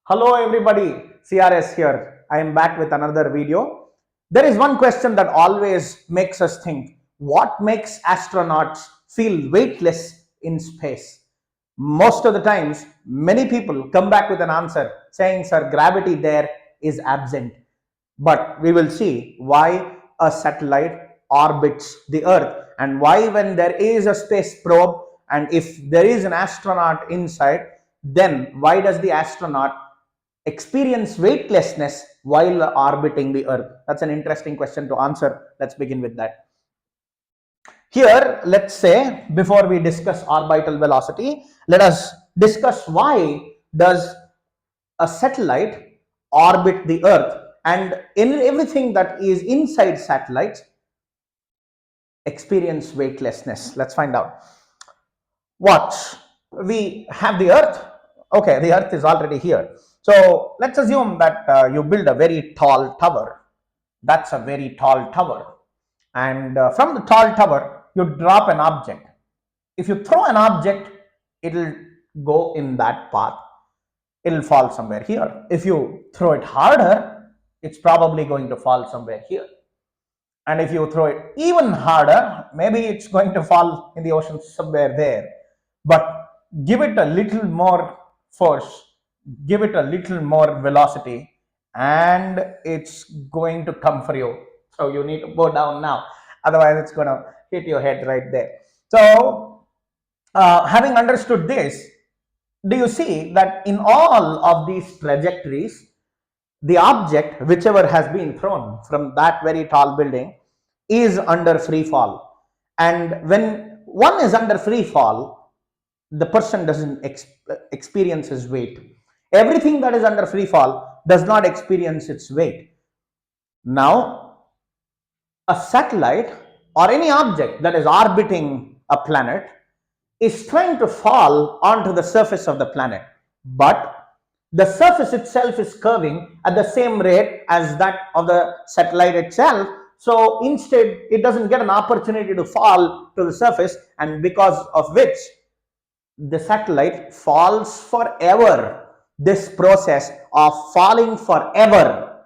Hello everybody, CRS here. I am back with another video. There is one question that always makes us think, what makes astronauts feel weightless in space? Most of the times, many people come back with an answer saying, sir, gravity there is absent. But we will see why a satellite orbits the Earth and why, when there is a space probe and if there is an astronaut inside, then why does the astronaut experience weightlessness while orbiting the Earth? That's an interesting question to answer. Let's begin with that. Here, let's say, before we discuss orbital velocity, let us discuss why does a satellite orbit the Earth, and in everything that is inside satellites experience weightlessness. Let's find out. Watch, we have the Earth. Okay, the Earth is already here. So let's assume that you build a very tall tower. That's a very tall tower. And from the tall tower, you drop an object. If you throw an object, it'll go in that path. It'll fall somewhere here. If you throw it harder, it's probably going to fall somewhere here. And if you throw it even harder, maybe it's going to fall in the ocean somewhere there. But give it a little more force, give it a little more velocity, and it's going to come for you. So you need to go down now, otherwise it's going to hit your head right there. So having understood this, do you see that in all of these trajectories, the object whichever has been thrown from that very tall building is under free fall? And when one is under free fall, the person doesn't experience his weight. Everything that is under free fall does not experience its weight. Now, a satellite or any object that is orbiting a planet is trying to fall onto the surface of the planet, but the surface itself is curving at the same rate as that of the satellite itself. So instead, it doesn't get an opportunity to fall to the surface, and because of which the satellite falls forever. This process of falling forever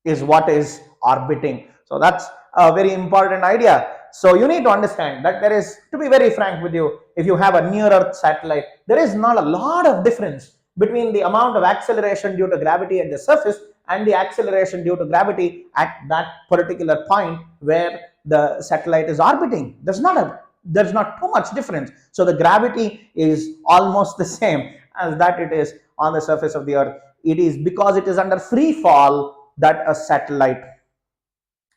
is what is orbiting. So that's a very important idea. So you need to understand that there is, to be very frank with you, if you have a near Earth satellite, there is not a lot of difference between the amount of acceleration due to gravity at the surface and the acceleration due to gravity at that particular point where the satellite is orbiting. There's not too much difference. So the gravity is almost the same as that it is on the surface of the Earth. It is because it is under free fall that a satellite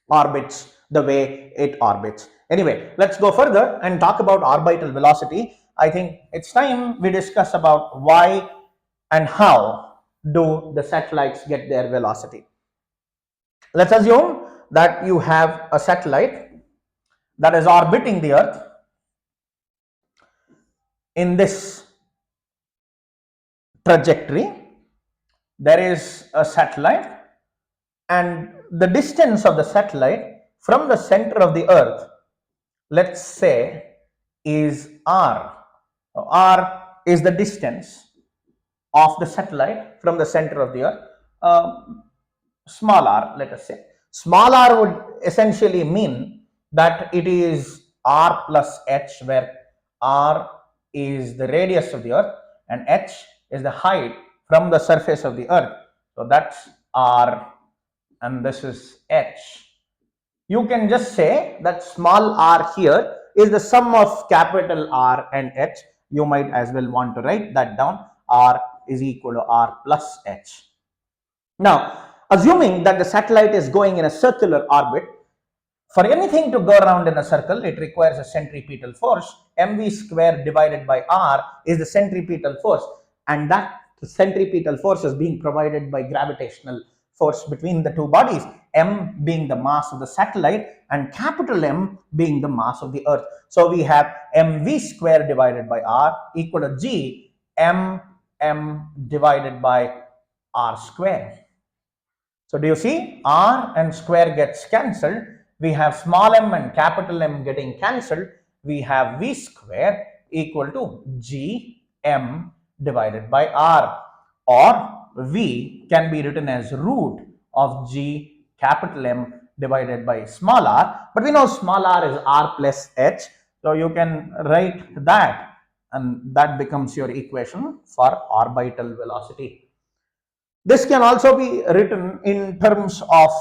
orbits the way it orbits. Anyway, let's go further and talk about orbital velocity. I think it's time we discuss about why and how do the satellites get their velocity. Let's assume that you have a satellite that is orbiting the Earth in this trajectory. There is a satellite, and the distance of the satellite from the center of the Earth, let's say, is r. R is the distance of the satellite from the center of the Earth. Small r, let us say. Small r would essentially mean that it is r plus h, where r is the radius of the Earth and h is the height from the surface of the Earth. So that's r and this is h. You can just say that small r here is the sum of capital R and h. You might as well want to write that down. R is equal to r plus h. Now, assuming that the satellite is going in a circular orbit, for anything to go around in a circle, it requires a centripetal force. mv square divided by r is the centripetal force, and that centripetal force is being provided by gravitational force between the two bodies, m being the mass of the satellite and capital M being the mass of the Earth. So we have mv square divided by r equal to g m divided by r square. So do you see, r and square gets cancelled. We have small m and capital M getting cancelled. We have v square equal to g m divided by r, or v can be written as root of g capital M divided by small r, but we know small r is r plus h, so you can write that, and that becomes your equation for orbital velocity. This can also be written in terms of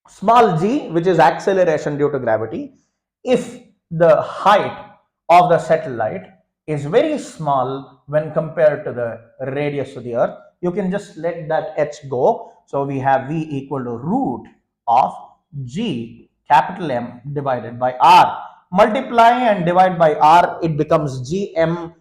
small g, which is acceleration due to gravity. If the height of the satellite is very small when compared to the radius of the earth, you can just let that h go. So we have v equal to root of g capital M divided by r. Multiply and divide by r, it becomes gmr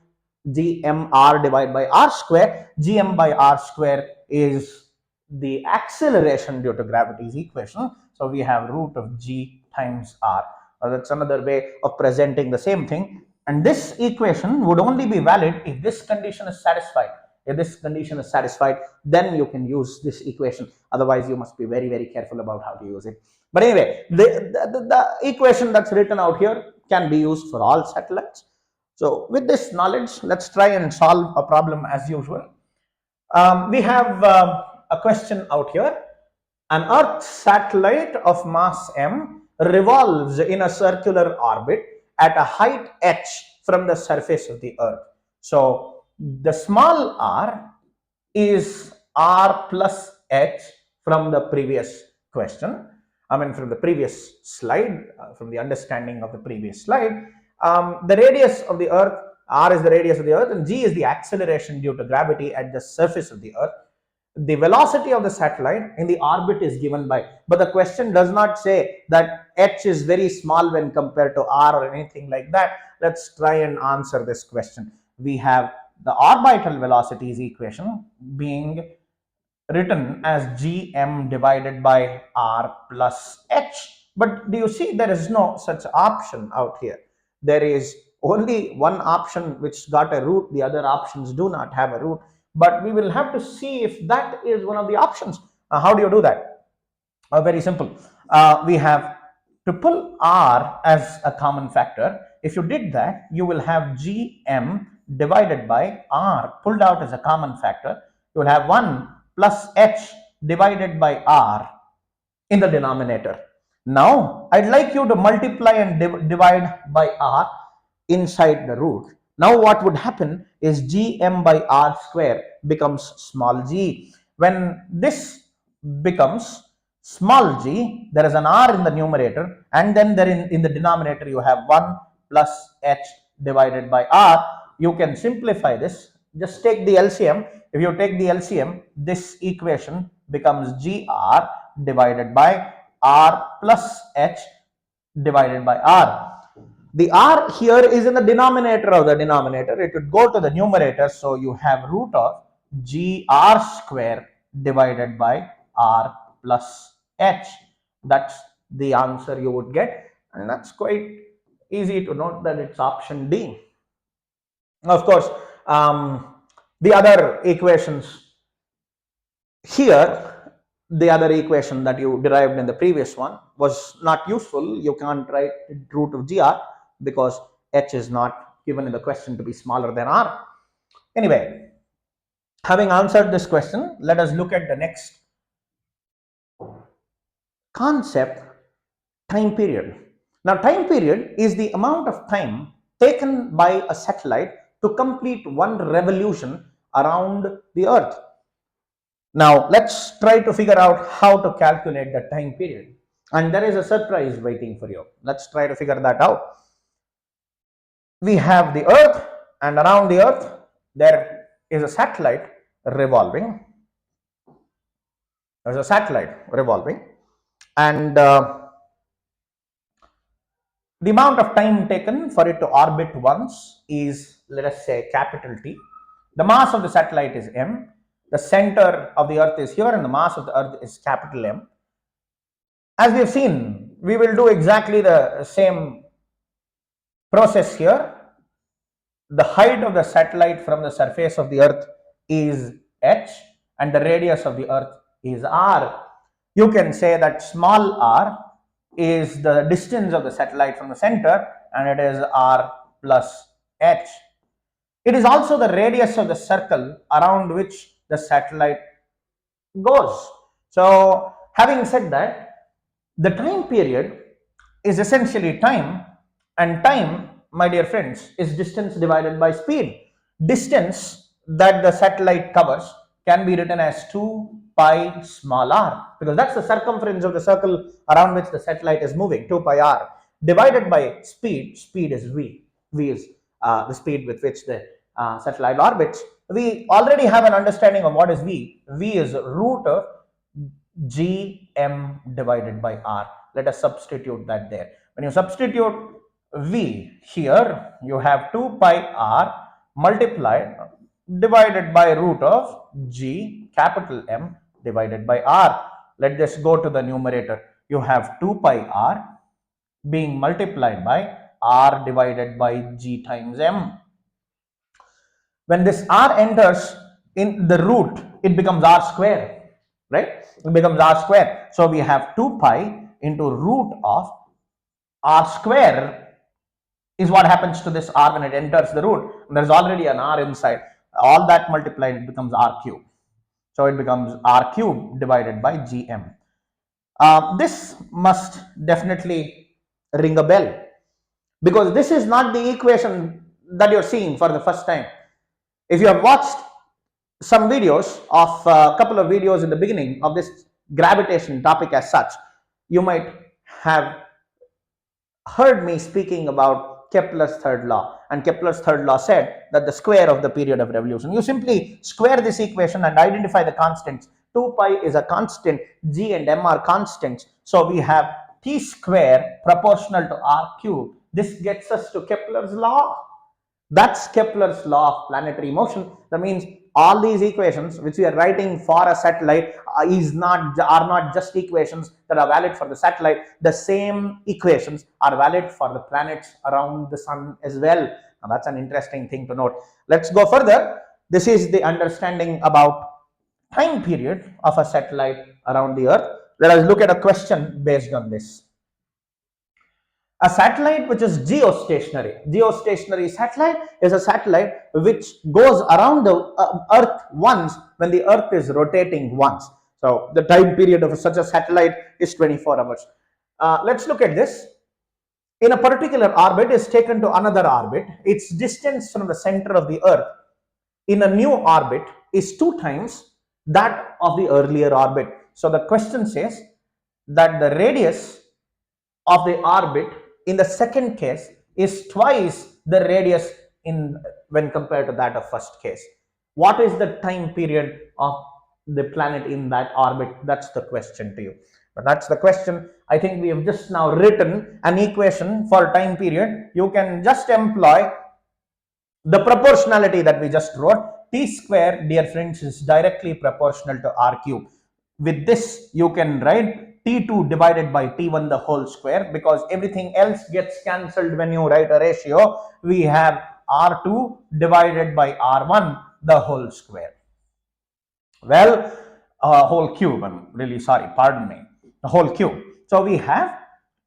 divided by r square. Gm by r square is the acceleration due to gravity's equation. So we have root of g times r. That's another way of presenting the same thing. And this equation would only be valid if this condition is satisfied. If this condition is satisfied, then you can use this equation. Otherwise, you must be very, very careful about how to use it. But anyway, the equation that's written out here can be used for all satellites. So with this knowledge, let's try and solve a problem as usual. We have a question out here. An Earth satellite of mass m revolves in a circular orbit at a height h from the surface of the Earth. So the small r is r plus h from the previous question. I mean, from the previous slide, from the understanding of the previous slide. The radius of the Earth, r is the radius of the Earth, and g is the acceleration due to gravity at the surface of the Earth. The velocity of the satellite in the orbit is given by, but the question does not say that h is very small when compared to r or anything like that. Let's try and answer this question. We have the orbital velocities equation being written as gm divided by r plus h. But do you see there is no such option out here? There is only one option which got a root, the other options do not have a root. But we will have to see if that is one of the options. How do you do that? Very simple. We have to pull r as a common factor. If you did that, you will have gm divided by r pulled out as a common factor. You will have 1 plus h divided by r in the denominator. Now, I'd like you to multiply and divide by r inside the root. Now, what would happen is gm by r square becomes small g. When this becomes small g, there is an r in the numerator, and then there in the denominator you have 1 plus h divided by r. You can simplify this. Just take the LCM. If you take the LCM, this equation becomes gr divided by r plus h divided by r. The r here is in the denominator of the denominator. It would go to the numerator. So you have root of gr square divided by r plus h. That's the answer you would get. And that's quite easy to note that it's option D. Of course, the other equations here, the other equation that you derived in the previous one was not useful. You can't write root of gr because h is not given in the question to be smaller than r. Anyway, having answered this question, let us look at the next concept, time period. Now, time period is the amount of time taken by a satellite to complete one revolution around the Earth. Now, let's try to figure out how to calculate the time period. And there is a surprise waiting for you. Let's try to figure that out. We have the Earth, and around the Earth, there is a satellite revolving. There's a satellite revolving. And the amount of time taken for it to orbit once is, let us say, capital T. The mass of the satellite is m. The center of the Earth is here, and the mass of the Earth is capital M. As we have seen, we will do exactly the same process here. The height of the satellite from the surface of the Earth is h, and the radius of the Earth is r. You can say that small r is the distance of the satellite from the center, and it is r plus h. It is also the radius of the circle around which the satellite goes. So having said that, the time period is essentially time, and time, my dear friends, is distance divided by speed. Distance that the satellite covers can be written as 2 pi small r, because that's the circumference of the circle around which the satellite is moving, 2 pi r, divided by speed. Speed is v. V is the speed with which the satellite orbits. We already have an understanding of what is v. V is root of gm divided by r. Let us substitute that there. When you substitute v here, you have 2 pi r multiplied divided by root of g capital M divided by r. Let this go to the numerator. You have 2 pi r being multiplied by r divided by g times m. When this r enters in the root, it becomes r square, right? It becomes r square. So we have 2 pi into root of r square is what happens to this r when it enters the root. And there's already an r inside. All that multiplied, it becomes r cube. So it becomes r cube divided by gm. This must definitely ring a bell, because this is not the equation that you're seeing for the first time. If you have watched some videos of a couple of videos in the beginning of this gravitation topic as such, you might have heard me speaking about Kepler's third law, and Kepler's third law said that the square of the period of revolution, you simply square this equation and identify the constants. 2 pi is a constant, g and m are constants, so we have t square proportional to r cube. This gets us to Kepler's law. That's Kepler's law of planetary motion. That means all these equations which we are writing for a satellite are not just equations that are valid for the satellite. The same equations are valid for the planets around the sun as well. Now that's an interesting thing to note. Let's go further. This is the understanding about time period of a satellite around the Earth. Let us look at a question based on this. A satellite which is geostationary satellite is a satellite which goes around the Earth once when the Earth is rotating once. So the time period of such a satellite is 24 hours. Let's look at this. In a particular orbit is taken to another orbit. Its distance from the center of the Earth in a new orbit is 2 times that of the earlier orbit. So the question says that the radius of the orbit in the second case is twice the radius in when compared to that of first case. What is the time period of the planet in that orbit? That's the question to you. But that's the question. I think we have just now written an equation for time period. You can just employ the proportionality that we just wrote. T square, dear friends, is directly proportional to r cube. With this, you can write T2 divided by T1 the whole square, because everything else gets cancelled when you write a ratio. We have R2 divided by R1 the whole square. Well, whole cube, I'm really sorry, pardon me, the whole cube. So we have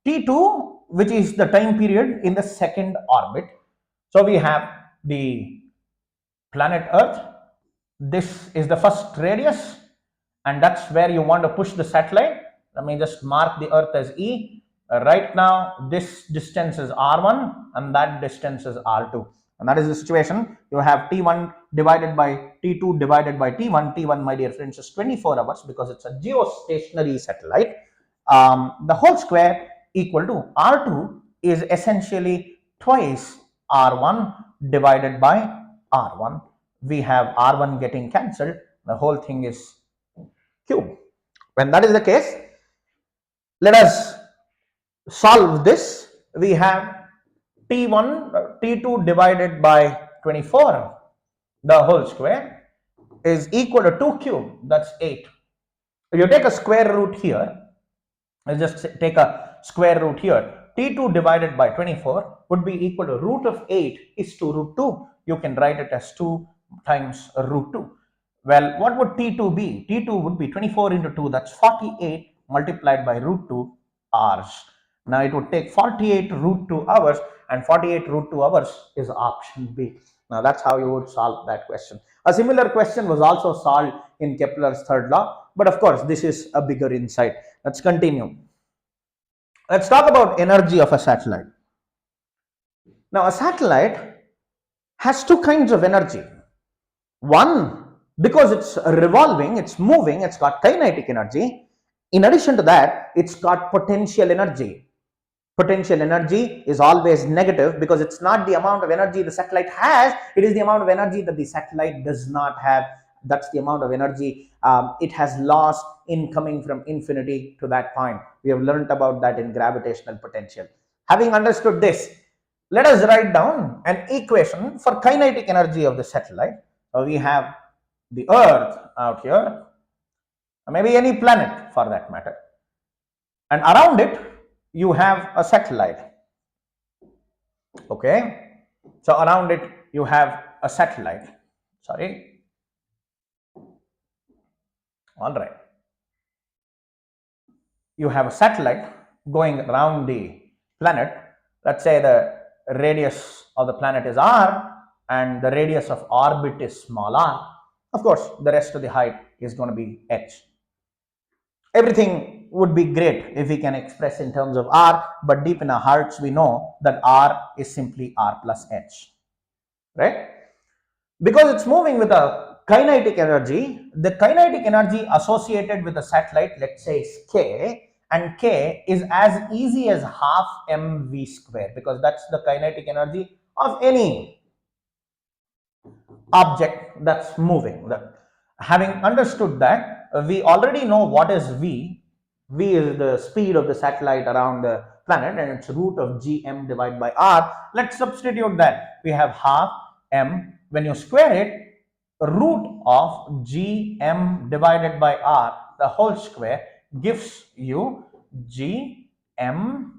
T2, which is the time period in the second orbit. So we have the planet Earth. This is the first radius, and that's where you want to push the satellite. Let me just mark the Earth as E. Right now, this distance is R1 and that distance is R2. And that is the situation. You have T1 divided by T2 divided by T1. T1, my dear friends, is 24 hours because it's a geostationary satellite. The whole square equal to R2 is essentially twice R1 divided by R1. We have R1 getting cancelled. The whole thing is cube. When that is the case, let us solve this. We have T1, T2 divided by 24, the whole square, is equal to 2 cube, that's 8. If you take a square root here, let's just take a square root here. T2 divided by 24 would be equal to root of 8 is to root 2. You can write it as 2 times root 2. Well, what would T2 be? T2 would be 24 into 2, that's 48 multiplied by root 2 hours. Now it would take 48 root 2 hours, and 48 root 2 hours is option B. Now that's how you would solve that question. A similar question was also solved in Kepler's third law, but of course this is a bigger insight. Let's continue. Let's talk about energy of a satellite. Now a satellite has two kinds of energy. One, because it's revolving, it's moving, it's got kinetic energy. In addition to that, it's got potential energy. Potential energy is always negative because it's not the amount of energy the satellite has, it is the amount of energy that the satellite does not have. That's the amount of energy it has lost in coming from infinity to that point. We have learned about that in gravitational potential. Having understood this, let us write down an equation for kinetic energy of the satellite. So we have the Earth out here, maybe any planet for that matter, and around it you have a satellite. Okay, so around it you have a satellite. Sorry. All right. You have a satellite going around the planet. Let's say the radius of the planet is r and the radius of orbit is small r. Of course, the rest of the height is going to be h. Everything would be great if we can express in terms of r, but deep in our hearts we know that r is simply r plus h, right? Because it's moving with a kinetic energy, the kinetic energy associated with the satellite, let's say, is k, and k is as easy as half mv square, because that's the kinetic energy of any object that's moving. Having understood that, we already know what is v. V is the speed of the satellite around the planet, and it's root of gm divided by r. Let's substitute that. We have half m. When you square it, root of gm divided by r, the whole square, gives you gmm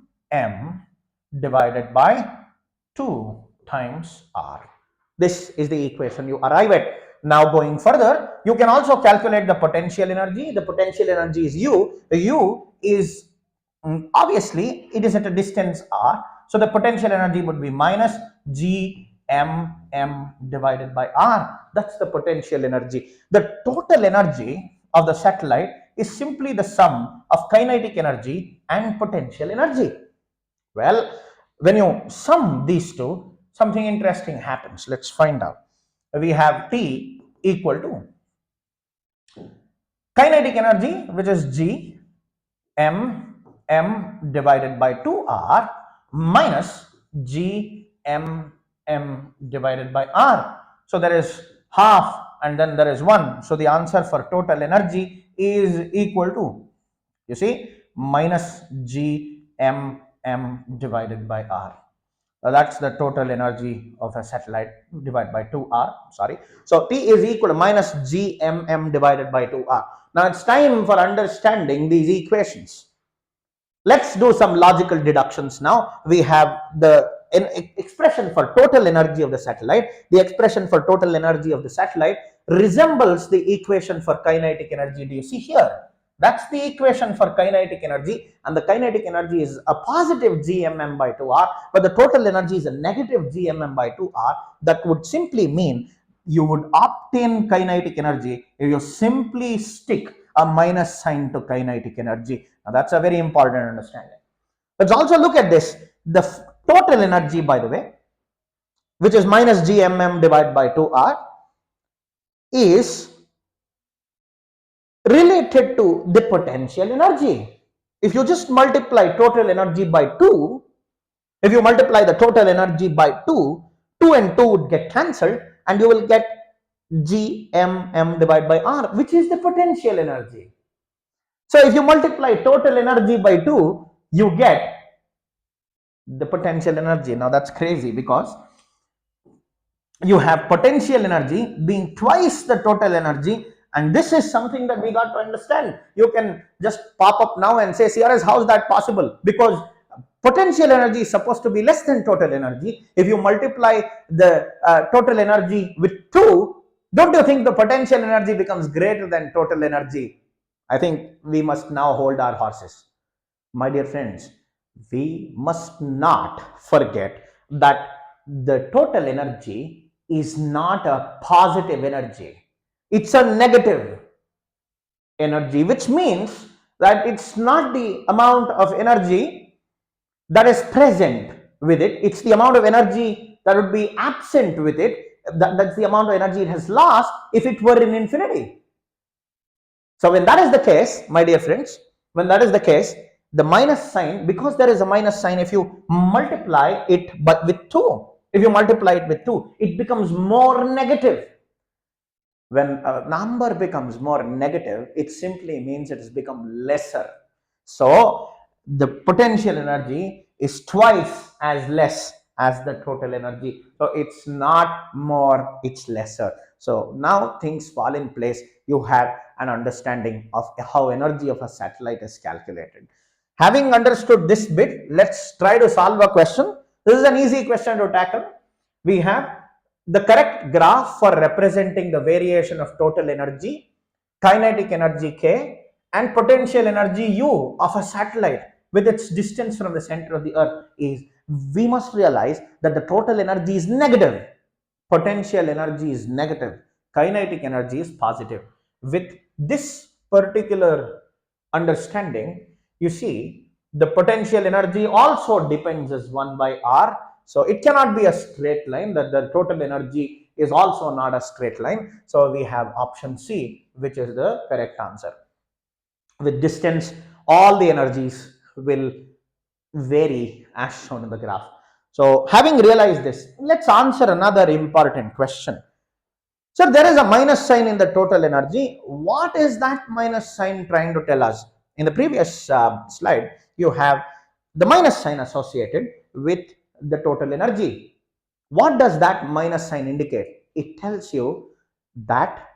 divided by 2 times r. This is the equation you arrive at. Now going further, you can also calculate the potential energy. The potential energy is U. The U is obviously it is at a distance r. So the potential energy would be minus G m divided by r. That's the potential energy. The total energy of the satellite is simply the sum of kinetic energy and potential energy. Well, when you sum these two, something interesting happens. Let's find out. We have T equal to kinetic energy, which is G m divided by 2r minus G m divided by r. So there is half and then there is 1. So the answer for total energy is equal to, you see, minus G m divided by r. That's the total energy of a satellite divided by 2r. Sorry. So T is equal to minus gmm divided by 2r. Now it's time for understanding these equations. Let's do some logical deductions now. We have the expression for total energy of the satellite. The expression for total energy of the satellite resembles the equation for kinetic energy. Do you see here? That's the equation for kinetic energy, and the kinetic energy is a positive gmm by 2r, but the total energy is a negative gmm by 2r. That would simply mean you would obtain kinetic energy if you simply stick a minus sign to kinetic energy. Now that's a very important understanding. Let's also look at this. The total energy, by the way, which is minus gmm divided by 2r, is related to the potential energy. If you just multiply total energy by 2, if you multiply the total energy by 2, 2 and 2 would get cancelled, and you will get gmm divided by r, which is the potential energy. So if you multiply total energy by 2, you get the potential energy. Now that's crazy, because you have potential energy being twice the total energy, and this is something that we got to understand. You can just pop up now and say, CRS, how is that possible? Because potential energy is supposed to be less than total energy. If you multiply the total energy with 2, don't you think the potential energy becomes greater than total energy? I think we must now hold our horses. My dear friends, we must not forget that the total energy is not a positive energy. It's a negative energy, which means that it's not the amount of energy that is present with it, it's the amount of energy that would be absent with it. That's the amount of energy it has lost if it were in infinity. So when that is the case, my dear friends, when that is the case, the minus sign, because there is a minus sign, if you multiply it but with 2, if you multiply it with 2, it becomes more negative. When a number becomes more negative, it simply means it has become lesser. So the potential energy is twice as less as the total energy. So it's not more, it's lesser. So now things fall in place. You have an understanding of how energy of a satellite is calculated. Having understood this bit, let's try to solve a question. This is an easy question to tackle. We have the correct graph for representing the variation of total energy, kinetic energy K, and potential energy U of a satellite with its distance from the center of the earth is, we must realize that the total energy is negative, potential energy is negative, kinetic energy is positive. With this particular understanding, you see the potential energy also depends as 1 by r. So it cannot be a straight line, that the total energy is also not a straight line. So we have option C, which is the correct answer. With distance, all the energies will vary as shown in the graph. So having realized this, let's answer another important question. So there is a minus sign in the total energy. What is that minus sign trying to tell us? In the previous slide, you have the minus sign associated with the total energy. What does that minus sign indicate? It tells you that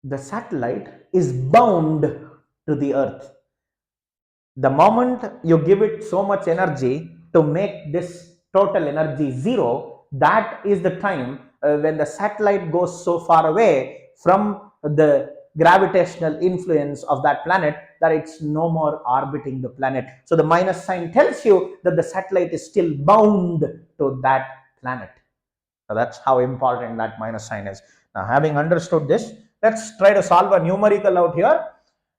the satellite is bound to the earth. The moment you give it so much energy to make this total energy zero, that is the time when the satellite goes so far away from the gravitational influence of that planet that it's no more orbiting the planet. So the minus sign tells you that the satellite is still bound to that planet. So that's how important that minus sign is. Now, having understood this, let's try to solve a numerical out here.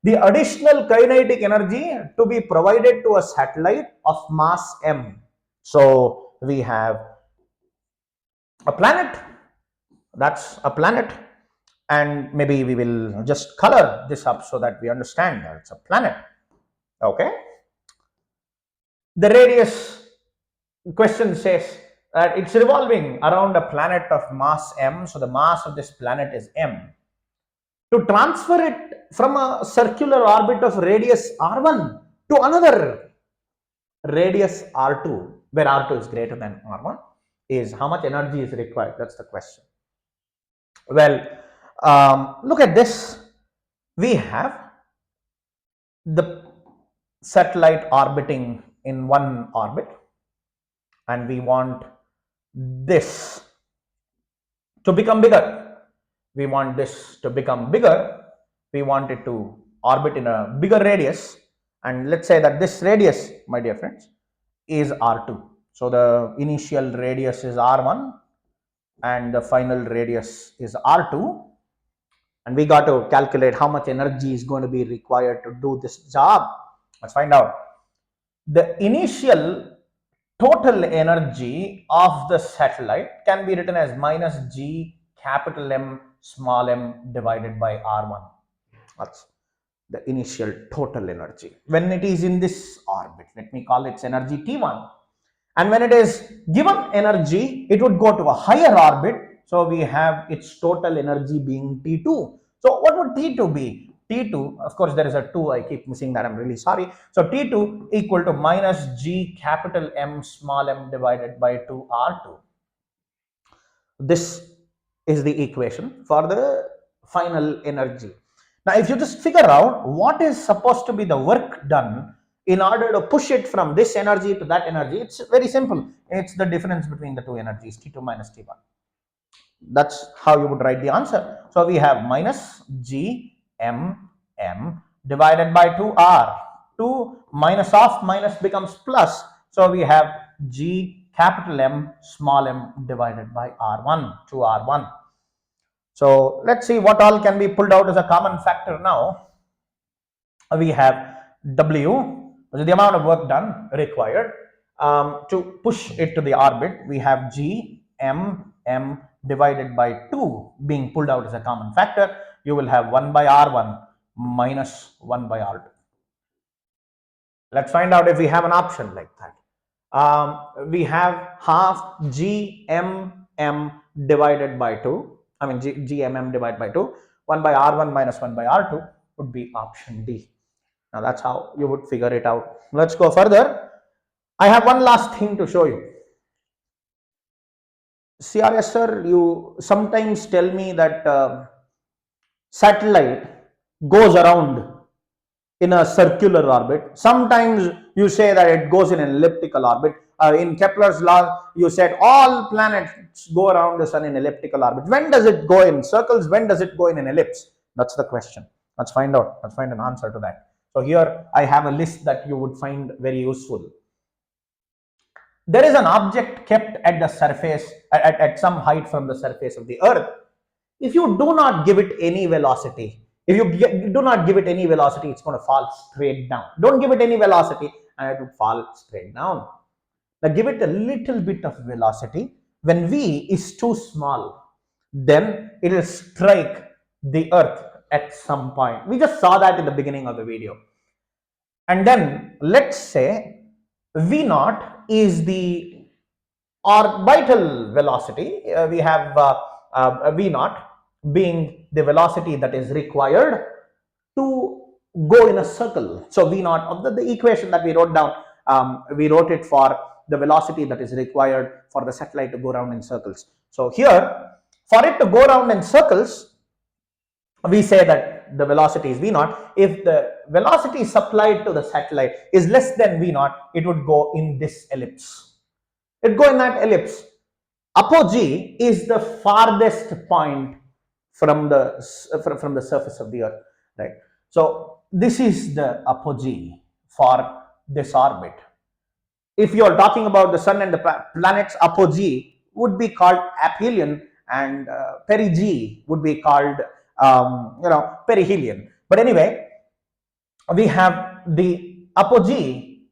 The additional kinetic energy to be provided to a satellite of mass m. So we have a planet, that's a planet, and maybe we will just color this up so that we understand that it's a planet. Okay. The radius question says that it's revolving around a planet of mass m. So the mass of this planet is m. To transfer it from a circular orbit of radius r1 to another radius r2, where r2 is greater than r1, is how much energy is required? That's the question. Well, look at this. We have the satellite orbiting in one orbit, and we want this to become bigger. We want this to become bigger. We want it to orbit in a bigger radius. And let's say that this radius, my dear friends, is r2. So the initial radius is r1 and the final radius is r2. And we got to calculate how much energy is going to be required to do this job. Let's find out. The initial total energy of the satellite can be written as minus g capital M small m divided by r1. That's the initial total energy when it is in this orbit. Let me call its energy T1. And when it is given energy, it would go to a higher orbit. So we have its total energy being T2. So what would T2 be? T2, of course, there is a 2. I keep missing that. I'm really sorry. So T2 equal to minus G capital M small m divided by 2R2. This is the equation for the final energy. Now, if you just figure out what is supposed to be the work done in order to push it from this energy to that energy, it's very simple. It's the difference between the two energies, T2 minus T1. That's how you would write the answer. So we have minus G M M divided by 2R. 2 minus of minus becomes plus. So we have G capital M small m divided by R1 to R1. So let's see what all can be pulled out as a common factor now. We have W, which is the amount of work done required to push it to the orbit. We have G, M divided by 2 being pulled out as a common factor. You will have 1 by R1 minus 1 by R2. Let's find out if we have an option like that. We have half GMM divided by 2. I mean GMM divided by 2. 1 by R1 minus 1 by R2 would be option D. Now that's how you would figure it out. Let's go further. I have one last thing to show you. CRS sir, you sometimes tell me that satellite goes around in a circular orbit. Sometimes you say that it goes in an elliptical orbit. In Kepler's law, you said all planets go around the sun in elliptical orbit. When does it go in circles? When does it go in an ellipse? That's the question. Let's find out. Let's find an answer to that. So here I have a list that you would find very useful. There is an object kept at the surface, at some height from the surface of the earth. If you do not give it any velocity, if you do not give it any velocity, it's going to fall straight down. Don't give it any velocity and it will fall straight down. Now give it a little bit of velocity. When V is too small, then it will strike the earth at some point. We just saw that in the beginning of the video. And then let's say V naught is the orbital velocity. We have V naught being the velocity that is required to go in a circle. So V naught of the equation that we wrote down, we wrote it for the velocity that is required for the satellite to go around in circles. So here, for it to go around in circles, we say that the velocity is V naught. If the velocity supplied to the satellite is less than V naught, it would go in this ellipse. It go in that ellipse. Apogee is the farthest point from the surface of the earth, right? So this is the apogee for this orbit. If you are talking about the sun and the planets, apogee would be called aphelion, and perigee would be called perihelion. But anyway, we have the apogee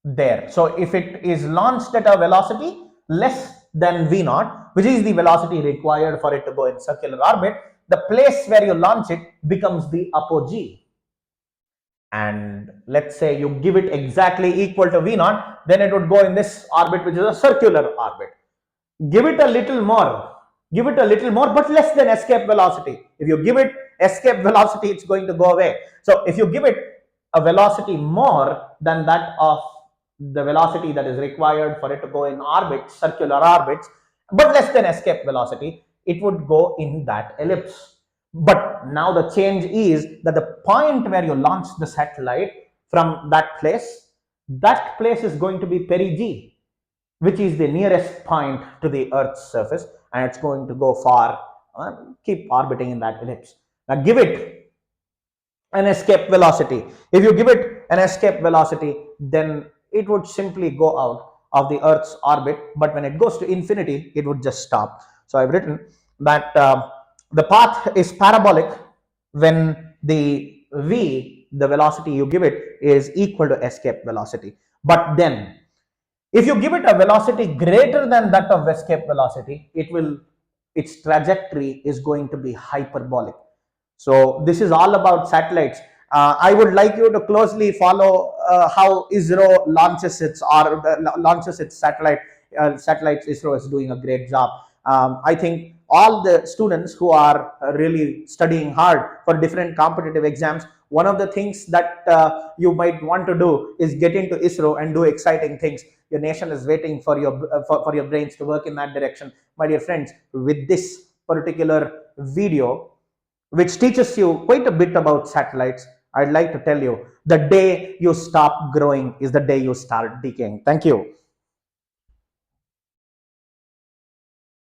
there. So if it is launched at a velocity less than V naught, which is the velocity required for it to go in circular orbit, the place where you launch it becomes the apogee. And let's say you give it exactly equal to V naught, then it would go in this orbit, which is a circular orbit. Give it a little more, but less than escape velocity. If you give it escape velocity, it's going to go away. So if you give it a velocity more than that of the velocity that is required for it to go in orbit, circular orbits, but less than escape velocity, it would go in that ellipse. But now the change is that the point where you launch the satellite from that place is going to be perigee, which is the nearest point to the Earth's surface, and it's going to go far, keep orbiting in that ellipse. Now give it an escape velocity. If you give it an escape velocity, then it would simply go out of the Earth's orbit, but when it goes to infinity, it would just stop. So I've written that the path is parabolic when the V, the velocity you give it, is equal to escape velocity. But then if you give it a velocity greater than that of escape velocity, its trajectory is going to be hyperbolic. So this is all about satellites. I would like you to closely follow how ISRO launches its satellite. Satellites, ISRO is doing a great job. I think all the students who are really studying hard for different competitive exams, one of the things that you might want to do is get into ISRO and do exciting things. Your nation is waiting for your brains to work in that direction. My dear friends, with this particular video, which teaches you quite a bit about satellites, I'd like to tell you, the day you stop growing is the day you start decaying. Thank you.